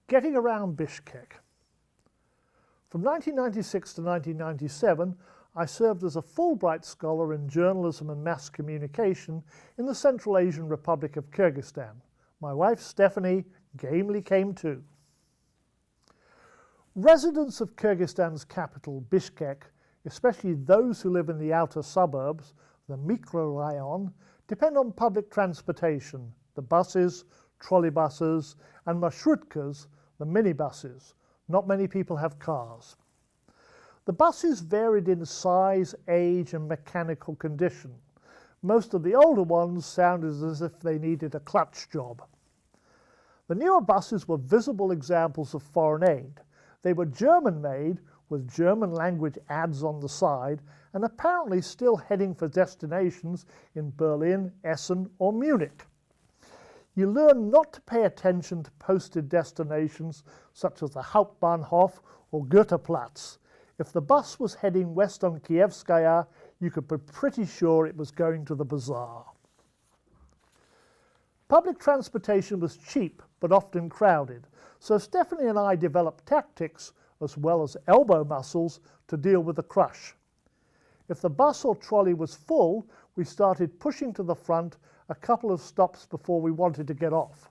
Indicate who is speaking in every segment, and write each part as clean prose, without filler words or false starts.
Speaker 1: Getting around Bishkek. From 1996 to 1997, I served as a Fulbright scholar in journalism and mass communication in the Central Asian Republic of Kyrgyzstan. My wife, Stephanie, gamely came too. Residents of Kyrgyzstan's capital, Bishkek, especially those who live in the outer suburbs, the mikrorayon, depend on public transportation, the buses, trolley buses, and marshrutkas, the minibuses. Not many people have cars. The buses varied in size, age, and mechanical condition. Most of the older ones sounded as if they needed a clutch job. The newer buses were visible examples of foreign aid. They were German-made, with German-language ads on the side, and apparently still heading for destinations in Berlin, Essen, or Munich. You learn not to pay attention to posted destinations such as the Hauptbahnhof or Goetheplatz. If the bus was heading west on Kievskaya, you could be pretty sure it was going to the bazaar. Public transportation was cheap but often crowded, so Stephanie and I developed tactics as well as elbow muscles to deal with the crush. If the bus or trolley was full, we started pushing to the front a couple of stops before we wanted to get off.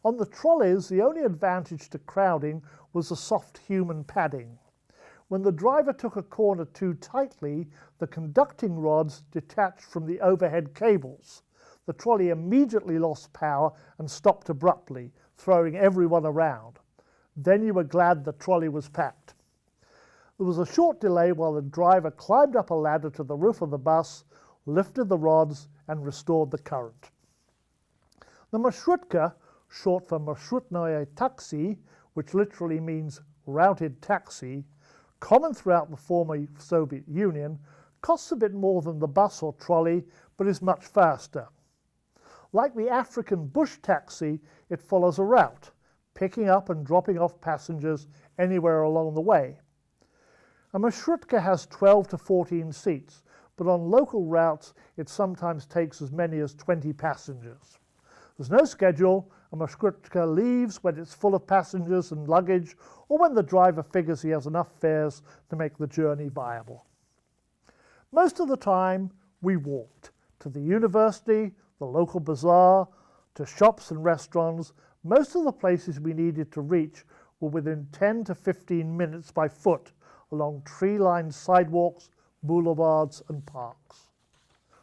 Speaker 1: On the trolleys, the only advantage to crowding was the soft human padding. When the driver took a corner too tightly, the conducting rods detached from the overhead cables. The trolley immediately lost power and stopped abruptly, throwing everyone around. Then you were glad the trolley was packed. There was a short delay while the driver climbed up a ladder to the roof of the bus, lifted the rods, and restored the current. The marsrutka, short for marshrutnoye taxi, which literally means routed taxi, common throughout the former Soviet Union, costs a bit more than the bus or trolley, but is much faster. Like the African bush taxi, it follows a route, picking up and dropping off passengers anywhere along the way. A marshrutka has 12 to 14 seats, but on local routes it sometimes takes as many as 20 passengers. There's no schedule. A marshrutka leaves when it's full of passengers and luggage, or when the driver figures he has enough fares to make the journey viable. Most of the time we walked to the university, the local bazaar, to shops and restaurants. Most of the places we needed to reach were within 10 to 15 minutes by foot along tree-lined sidewalks, boulevards and parks.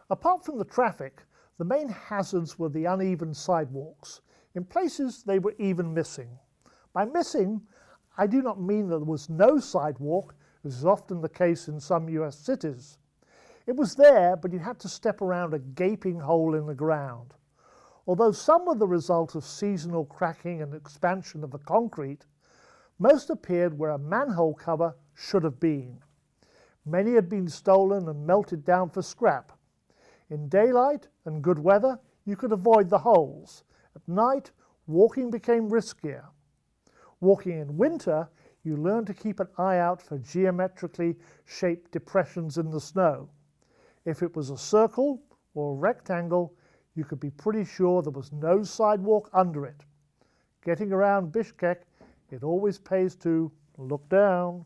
Speaker 1: Apart from the traffic, the main hazards were the uneven sidewalks. In places they were even missing. By missing, I do not mean that there was no sidewalk, as is often the case in some US cities. It was there, but you had to step around a gaping hole in the ground. Although some were the result of seasonal cracking and expansion of the concrete, most appeared where a manhole cover should have been. Many had been stolen and melted down for scrap. In daylight and good weather, you could avoid the holes. At night, walking became riskier. Walking in winter, you learned to keep an eye out for geometrically shaped depressions in the snow. If it was a circle or a rectangle, you could be pretty sure there was no sidewalk under it. Getting around Bishkek, it always pays to look down.